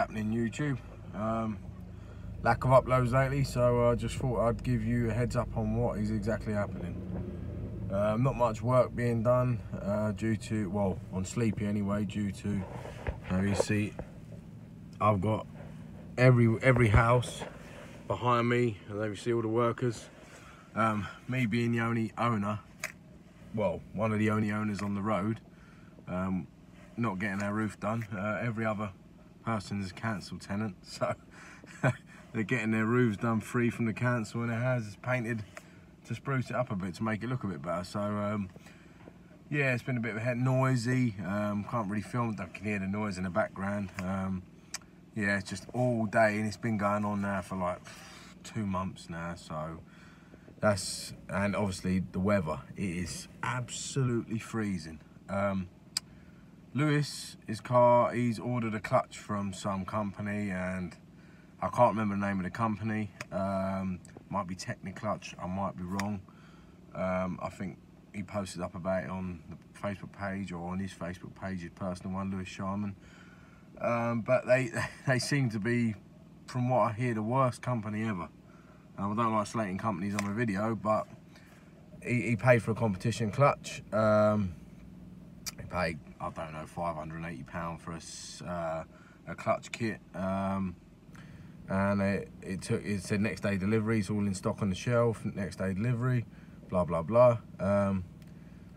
happening YouTube. Lack of uploads lately, so I just thought I'd give you a heads up on what is exactly happening. Not much work being done due to, well, on Sleepy anyway, due to, you see, I've got every house behind me, and you see all the workers. Me being the only owner, well, one of the only owners on the road, not getting our roof done. Every other person is a council tenant, so they're getting their roofs done free from the council, and their houses painted to spruce it up a bit, to make it look a bit better. So yeah, it's been a bit noisy. Can't really film, I can hear the noise in the background. Yeah, it's just all day, and it's been going on now for like 2 months now. So that's, and obviously the weather, it is absolutely freezing. Lewis, his car, he's ordered a clutch from some company, and I can't remember the name of the company. Might be Techniclutch, I might be wrong. I think he posted up about it on the Facebook page, or on his Facebook page, his personal one, Lewis Sharman. But they seem to be, from what I hear, the worst company ever. I don't like slating companies on my video, but he paid for a competition clutch. He paid, I don't know, £580 for a clutch kit. And it said next day delivery. It's all in stock on the shelf. Next day delivery, blah blah blah.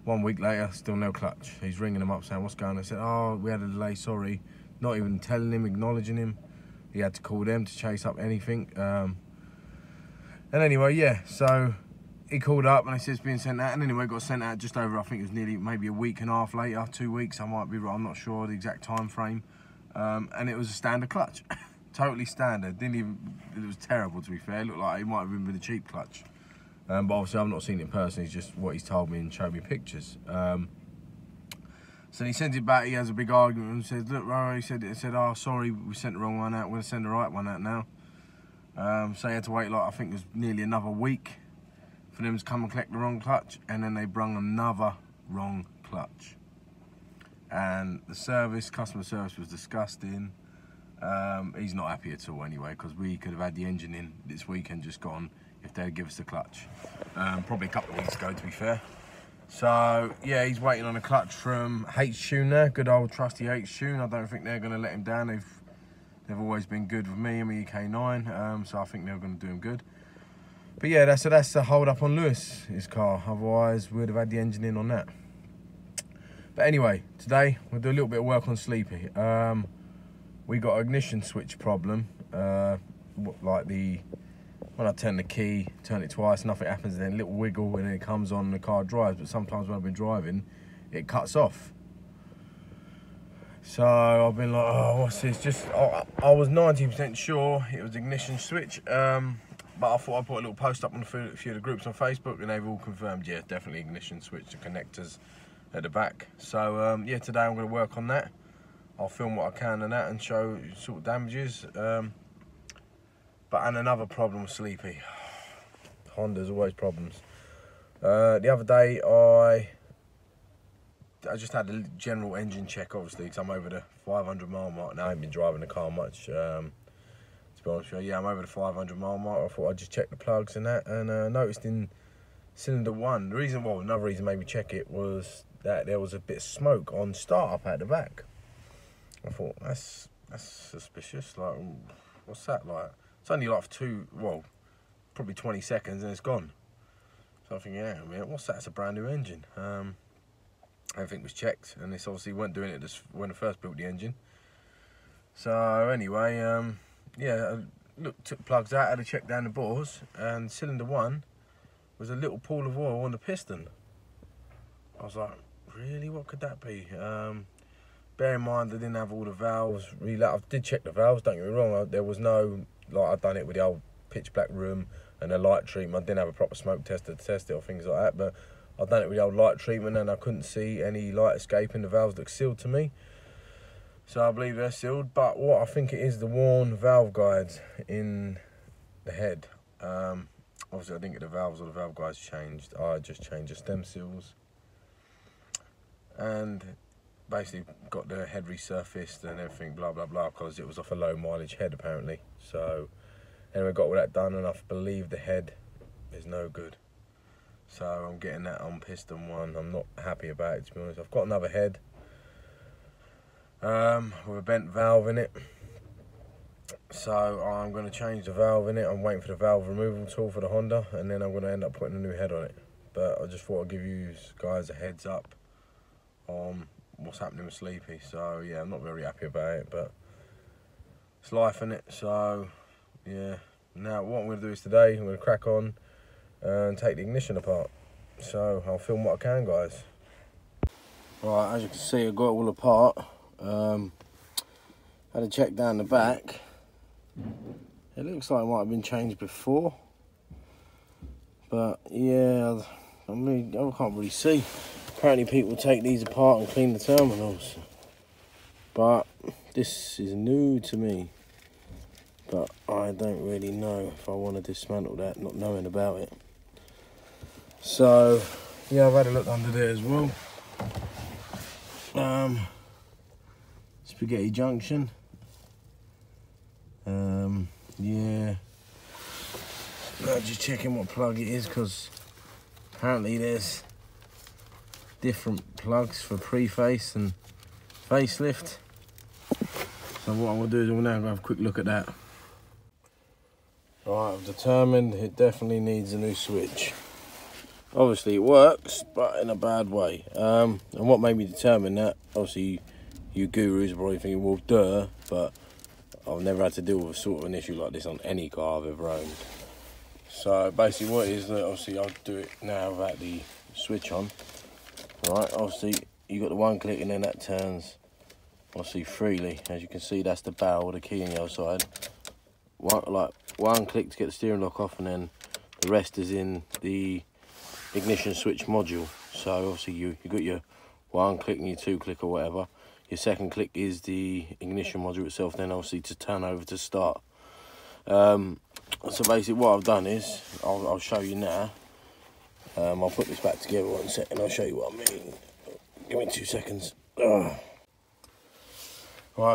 1 week later, still no clutch. He's ringing them up saying, what's going on? They said, oh, we had a delay, sorry. Not even telling him, acknowledging him. He had to call them to chase up anything. And anyway, yeah, so he called up and they said it's being sent out, and anyway got sent out just over, I think it was nearly maybe a week and a half later, 2 weeks, I might be wrong, I'm not sure the exact time frame. And it was a standard clutch. Totally standard. Didn't even, it was terrible, to be fair. It looked like it might have been with a cheap clutch. But obviously I've not seen it in person, it's just what he's told me and showed me pictures. So he sends it back, he has a big argument and says, look, Roro, he said, oh, sorry, we sent the wrong one out, we're going to send the right one out now. So he had to wait, like, I think it was nearly another week for them to come and collect the wrong clutch, and then they brung another wrong clutch. And the service, customer service, was disgusting. He's not happy at all anyway, because we could have had the engine in this weekend just gone if they'd give us the clutch. Probably a couple of weeks ago, to be fair. So yeah, he's waiting on a clutch from H-Tune there, good old trusty H-Tune. I don't think they're going to let him down. They've always been good with me and my EK9, so I think they're going to do him good. But yeah, that's the hold up on Lewis, his car. Otherwise, we'd have had the engine in on that. But anyway, today we'll do a little bit of work on Sleepy. We got an ignition switch problem. Like when I turn the key, turn it twice, nothing happens, and then a little wiggle, and then it comes on and the car drives. But sometimes when I've been driving, it cuts off. So I've been like, oh, what's this? I was 90% sure it was ignition switch. But I thought I'd put a little post up on a few of the groups on Facebook, and they've all confirmed, yeah, definitely ignition switch, the connectors at the back. So yeah, today I'm going to work on that. I'll film what I can on that and show sort of damages. And another problem with Sleepy. Honda's always problems. The other day I just had a general engine check, obviously, because I'm over the 500 mile mark now. I haven't been driving the car much. To be honest with you, yeah, I'm over the 500 mile mark. I thought I'd just check the plugs and that, and noticed in cylinder 1, the reason, well, another reason made me check it was that there was a bit of smoke on startup at the back. I thought, that's suspicious. Like, what's that like? It's only like probably 20 seconds and it's gone. So I'm thinking, yeah, man, what's that? It's a brand new engine. Everything was checked, and this obviously weren't doing it just when I first built the engine. So anyway, yeah, took plugs out, had to check down the bores, and cylinder 1 was a little pool of oil on the piston. I was like, really, what could that be? Bear in mind, I didn't have all the valves. Really, I did check the valves, don't get me wrong. There was no, like, I'd done it with the old pitch black room and a light treatment. I didn't have a proper smoke tester to test it or things like that, but I'd done it with the old light treatment, and I couldn't see any light escaping. The valves looked sealed to me. So I believe they're sealed, but what I think it is, the worn valve guides in the head. Obviously I didn't get the valves or the valve guides changed. I just changed the stem seals. And basically got the head resurfaced and everything, blah blah blah, because it was off a low mileage head apparently. So anyway, got all that done, and I believe the head is no good. So I'm getting that on piston 1. I'm not happy about it, to be honest. I've got another head with a bent valve in it. So I'm going to change the valve in it. I'm waiting for the valve removal tool for the Honda, and then I'm going to end up putting a new head on it. But I just thought I'd give you guys a heads up on what's happening with Sleepy. So yeah, I'm not very happy about it, but it's life, innit? So yeah, now what I'm going to do is today I'm going to crack on and take the ignition apart. So I'll film what I can, guys. Right, as you can see, I got it all apart. Had a check down the back. It looks like it might have been changed before, but yeah, I can't really see. Apparently people take these apart and clean the terminals, but this is new to me. But I don't really know if I want to dismantle that, not knowing about it. So yeah, I've had a look under there as well. Spaghetti junction. Yeah, I'm just checking what plug it is, because apparently there's different plugs for pre-face and facelift. So what I'm going to do is I'm going to have a quick look at that. Right, I've determined it definitely needs a new switch. Obviously it works, but in a bad way. And what made me determine that, obviously you gurus are probably thinking, well, duh, but I've never had to deal with sort of an issue like this on any car I've ever owned. So basically what it is, that obviously I'll do it now without the switch on. Right, obviously you got the one click and then that turns obviously freely. As you can see, that's the barrel with the key on the other side. One click to get the steering lock off, and then the rest is in the ignition switch module. So obviously you got your one click and your two click or whatever. Your second click is the ignition module itself, then obviously to turn over to start. So basically what I've done is, I'll show you now. I'll put this back together 1 second, I'll show you what I mean. Give me 2 seconds. Right,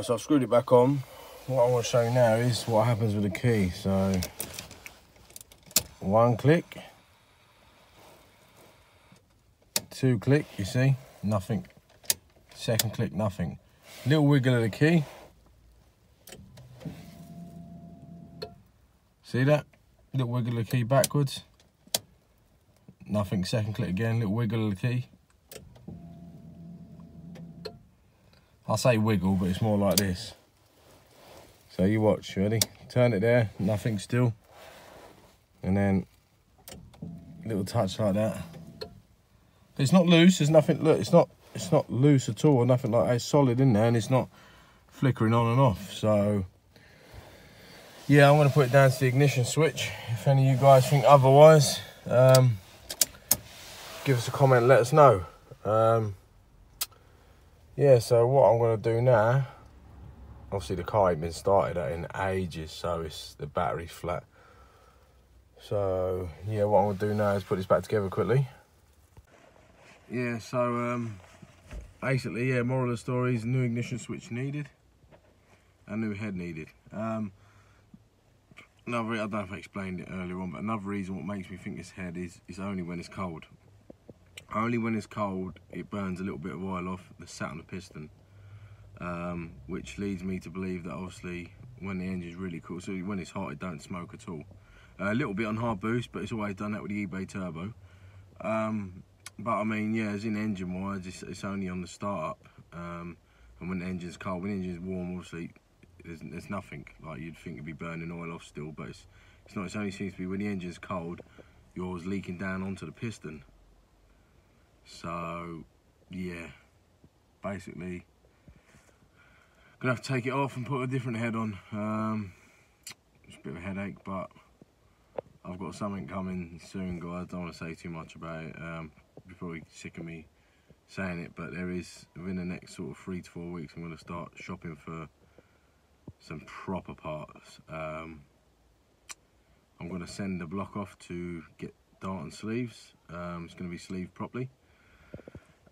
so I've screwed it back on. What I want to show you now is what happens with the key. So, one click. Two click, you see, nothing. Second click, nothing. Little wiggle of the key. See that? Little wiggle of the key backwards. Nothing. Second click again, little wiggle of the key. I say wiggle, but it's more like this. So you watch, ready? Turn it there, nothing still. And then little touch like that. It's not loose, there's nothing, look, it's not loose at all or nothing like that. It's solid in there and it's not flickering on and off. So yeah, I'm gonna put it down to the ignition switch. If any of you guys think otherwise, give us a comment, let us know. Yeah, so what I'm gonna do now, obviously the car ain't been started in ages, so the battery's flat. So yeah, what I'm gonna do now is put this back together quickly. Yeah, so basically, yeah, moral of the story is new ignition switch needed, a new head needed. I don't know if I explained it earlier on, but another reason what makes me think this head is only when it's cold. Only when it's cold, it burns a little bit of oil off that's sat on the piston, which leads me to believe that obviously when the engine's really cool, so when it's hot, it don't smoke at all. A little bit on hard boost, but it's always done that with the eBay Turbo. But I mean, yeah, as in engine wise, it's only on the start up, and when the engine's cold. When the engine's warm, obviously there's nothing. Like you'd think it'd be burning oil off still, but it's not. It only seems to be when the engine's cold, yours leaking down onto the piston. So yeah, basically gonna have to take it off and put a different head on. It's a bit of a headache, but I've got something coming soon, guys. I don't want to say too much about it. You're probably sick of me saying it, but there is, within the next sort of 3 to 4 weeks, I'm going to start shopping for some proper parts. I'm going to send the block off to get Darton sleeves. It's going to be sleeved properly.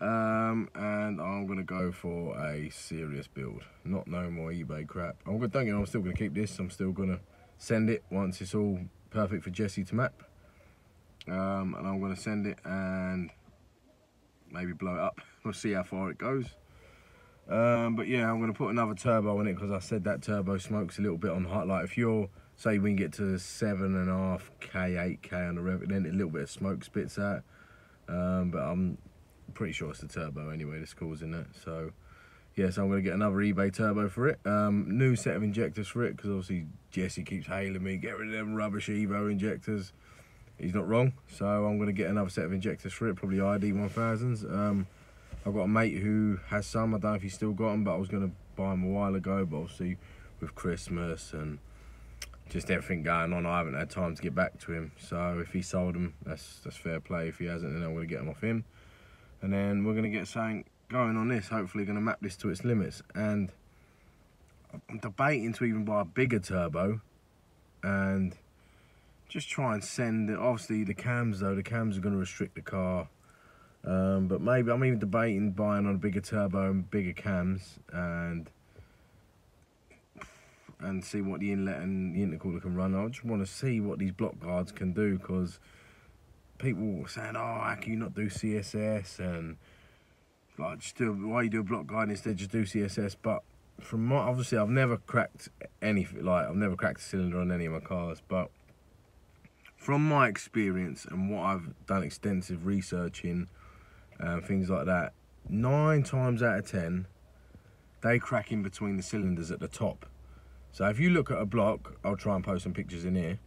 And I'm gonna go for a serious build, not no more eBay crap. Don't get me wrong, I'm still gonna keep this. I'm still gonna send it once it's all perfect for Jesse to map. And I'm gonna send it and maybe blow it up. We'll see how far it goes. But yeah, I'm gonna put another turbo on it because I said that turbo smokes a little bit on hot. Like if you're, say we can get to 7.5K, 8K on the rev, then a little bit of smoke spits out. But I'm pretty sure it's the turbo anyway that's causing that. So yeah, so I'm gonna get another eBay turbo for it. New set of injectors for it because obviously Jesse keeps hailing me, get rid of them rubbish Evo injectors. He's not wrong. So I'm gonna get another set of injectors for it, probably ID 1000s. I've got a mate who has some. I don't know if he's still got them, but I was gonna buy them a while ago. But obviously with Christmas and just everything going on, I haven't had time to get back to him. So if he sold them, that's fair play. If he hasn't, then I'm gonna get them off him. And then we're gonna get something going on this. Hopefully gonna map this to its limits. And I'm debating to even buy a bigger turbo and just try and send it. Obviously the cams though, the cams are gonna restrict the car. But maybe I'm even debating buying on a bigger turbo and bigger cams and see what the inlet and the intercooler can run. I just want to see what these block guards can do because people were saying, oh, how can you not do CSS and like just do, why you do a block guard instead just do CSS. But from my, obviously I've never cracked anything, like I've never cracked a cylinder on any of my cars, but from my experience and what I've done extensive research in things like that, 9 times out of 10 they crack in between the cylinders at the top. So if you look at a block, I'll try and post some pictures in here.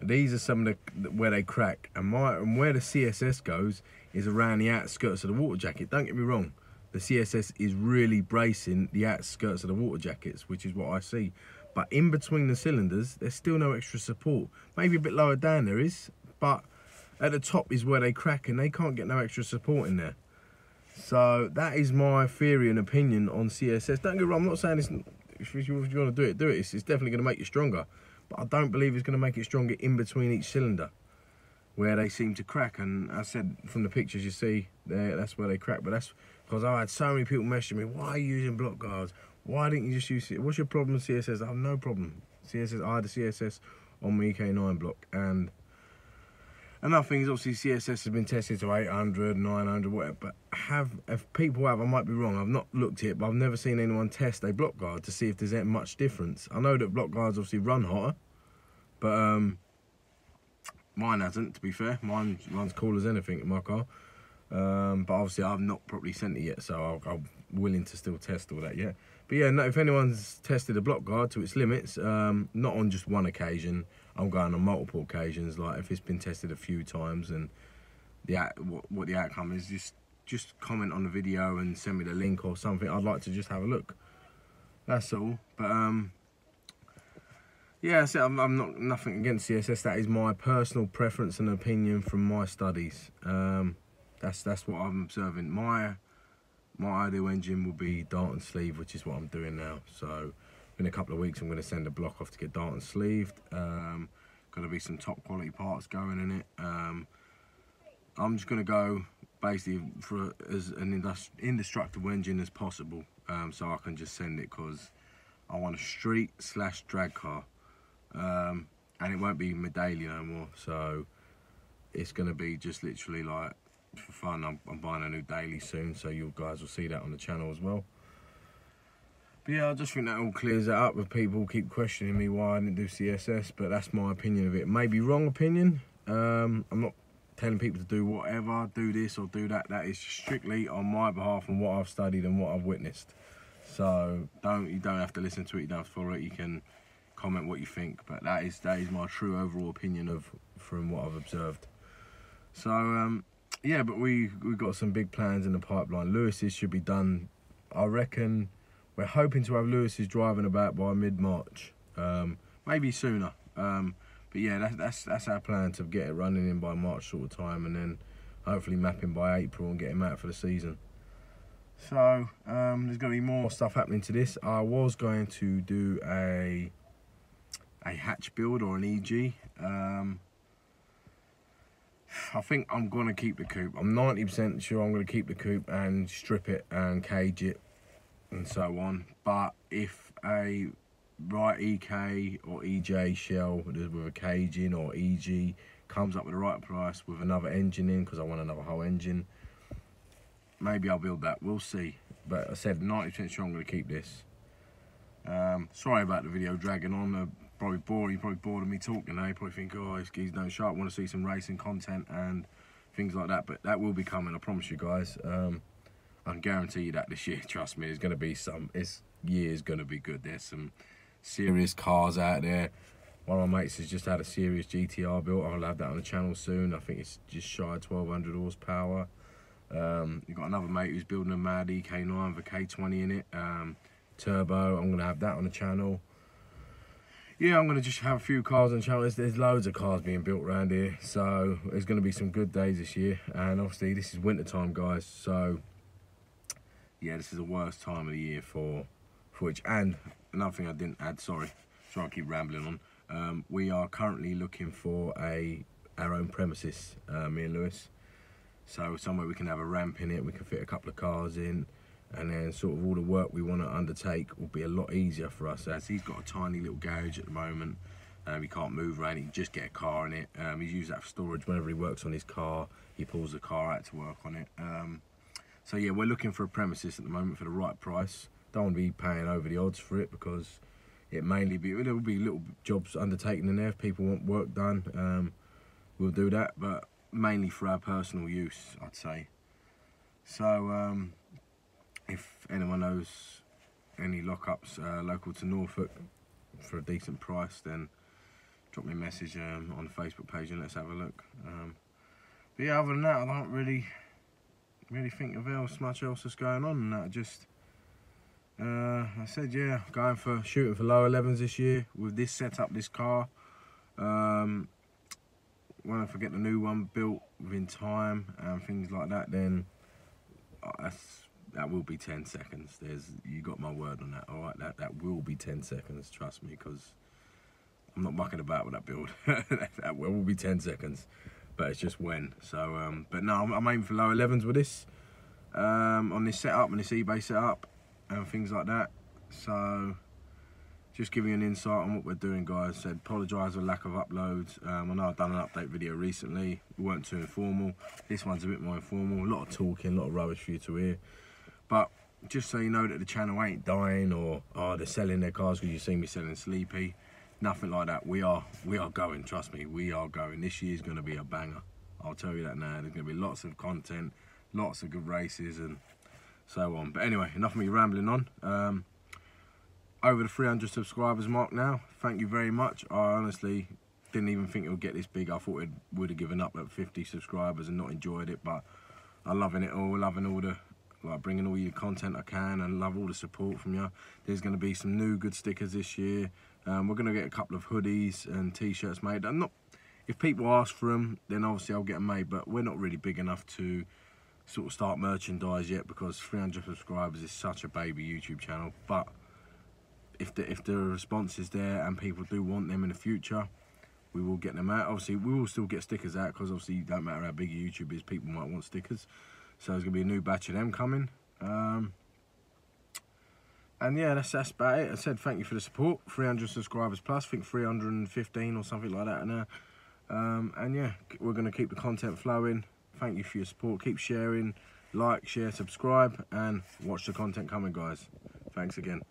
These are some of the where they crack, and where the CSS goes is around the outskirts of the water jacket. Don't get me wrong, the CSS is really bracing the outskirts of the water jackets, which is what I see. But in between the cylinders, there's still no extra support. Maybe a bit lower down there is, but at the top is where they crack and they can't get no extra support in there. So that is my theory and opinion on CSS. Don't get me wrong, I'm not saying it's, if you want to do it, do it. It's definitely going to make you stronger. But I don't believe it's going to make it stronger in between each cylinder, where they seem to crack. And I said from the pictures you see there, that's where they crack. But that's because I had so many people messaging me, why are you using block guards? Why didn't you just use it? What's your problem with CSS? I have no problem. CSS, I had a CSS on my EK9 block. And another thing is obviously CSS has been tested to 800, 900, whatever. But if people have, I might be wrong, I've not looked at it, but I've never seen anyone test a block guard to see if there's much difference. I know that block guards obviously run hotter, but mine hasn't, to be fair. Mine runs cool as anything in my car. But obviously I've not properly sent it yet, so I'm willing to still test all that yet. But yeah, no, if anyone's tested a block guard to its limits, not on just one occasion, I'm going on multiple occasions. Like if it's been tested a few times and what the outcome is, just comment on the video and send me the link or something. I'd like to just have a look. That's all. But yeah, so I'm not nothing against CSS. That is my personal preference and opinion from my studies. That's what I'm observing. My ideal engine will be Darton sleeve, which is what I'm doing now. So in a couple of weeks I'm going to send a block off to get Darton sleeved. Going to be some top quality parts going in it. I'm just going to go basically for as an indestructible engine as possible, so I can just send it because I want a street / drag car, and it won't be my daily no more. So it's going to be just literally like for fun. I'm buying a new daily soon, so you guys will see that on the channel as well. But yeah, I just think that all clears it up with people keep questioning me why I didn't do CSS, but that's my opinion of it. Maybe wrong opinion. I'm not telling people to do whatever, do this or do that. That is strictly on my behalf and what I've studied and what I've witnessed. So you don't have to listen to it, you don't have to follow it. You can comment what you think, but that is my true overall opinion from what I've observed. So yeah, but we've got some big plans in the pipeline. Lewis's should be done, I reckon. We're hoping to have Lewis's driving about by mid-March, maybe sooner. But yeah, that's our plan, to get it running in by March sort of time, and then hopefully mapping by April and get him out for the season. So there's going to be more stuff happening to this. I was going to do a hatch build or an EG. I think I'm going to keep the coupe. I'm 90% sure I'm going to keep the coupe and strip it and cage it and so on. But if a right EK or EJ shell with a cage in, or EG comes up with the right price with another engine in, because I want another whole engine, maybe I'll build that. We'll see. But I said 90% sure I'm going to keep this. Sorry about the video dragging on. Probably bored. You're probably bored of me talking now. You probably think, oh, this geezer don't shut up. Want to see some racing content and things like that. But that will be coming, I promise you guys. I can guarantee you that this year, trust me, there's going to be this year's going to be good. There's some serious cars out there. One of my mates has just had a serious GTR built. I'll have that on the channel soon. I think it's just shy of 1200 horsepower. You've got another mate who's building a mad EK9 with a K20 in it. Turbo. I'm going to have that on the channel. Yeah, I'm going to just have a few cars on the channel. There's loads of cars being built around here. So there's going to be some good days this year. And obviously this is winter time, guys. So yeah, this is the worst time of the year for which. And another thing I didn't add, sorry I keep rambling on. We are currently looking for our own premises, me and Lewis. So somewhere we can have a ramp in it, we can fit a couple of cars in, and then sort of all the work we want to undertake will be a lot easier for us, as he's got a tiny little garage at the moment. He can't move around, he can just get a car in it. He's used that for storage whenever he works on his car. He pulls the car out to work on it. So yeah, we're looking for a premises at the moment for the right price. Don't want to be paying over the odds for it, because there will be little jobs undertaken in there. If people want work done, we'll do that, but mainly for our personal use, I'd say. So if anyone knows any lockups local to Norfolk for a decent price, then drop me a message on the Facebook page and let's have a look. But yeah, other than that, I don't really think of much else that's going on. And that just, I said, yeah, shooting for low 11s this year with this setup, this car. When I forget the new one built within time and things like that, then that will be 10 seconds. You got my word on that, all right? That will be 10 seconds, trust me, because I'm not mucking about with that build. That will be 10 seconds, but it's just when. So, but no, I'm aiming for low 11s with this, on this setup and this eBay setup and things like that. So just giving you an insight on what we're doing, guys. Said apologise for lack of uploads. I know I've done an update video recently. We weren't too informal. This one's a bit more informal. A lot of talking, a lot of rubbish for you to hear. But just so you know that the channel ain't dying, or they're selling their cars because you see me selling Sleepy. Nothing like that. We are going. Trust me, we are going. This year's going to be a banger. I'll tell you that now. There's going to be lots of content, lots of good races, and so on. But anyway, enough of me rambling on. Over the 300 subscribers mark now. Thank you very much. I honestly didn't even think it would get this big. I thought it would have given up at 50 subscribers and not enjoyed it, but I'm loving it all, loving all the, bringing all your content I can, and love all the support from you. There's going to be some new good stickers this year. We're going to get a couple of hoodies and t-shirts made. If people ask for them, then obviously I'll get them made, but we're not really big enough to sort of start merchandise yet, because 300 subscribers is such a baby YouTube channel. But if the response is there and people do want them in the future, we will get them out. Obviously, we will still get stickers out, because obviously it don't matter how big your YouTube is, people might want stickers. So there's going to be a new batch of them coming. And yeah, that's about it. I said thank you for the support. 300 subscribers plus, I think 315 or something like that now. And yeah, we're going to keep the content flowing. Thank you for your support. Keep sharing, like, share, subscribe, and watch the content coming, guys. Thanks again.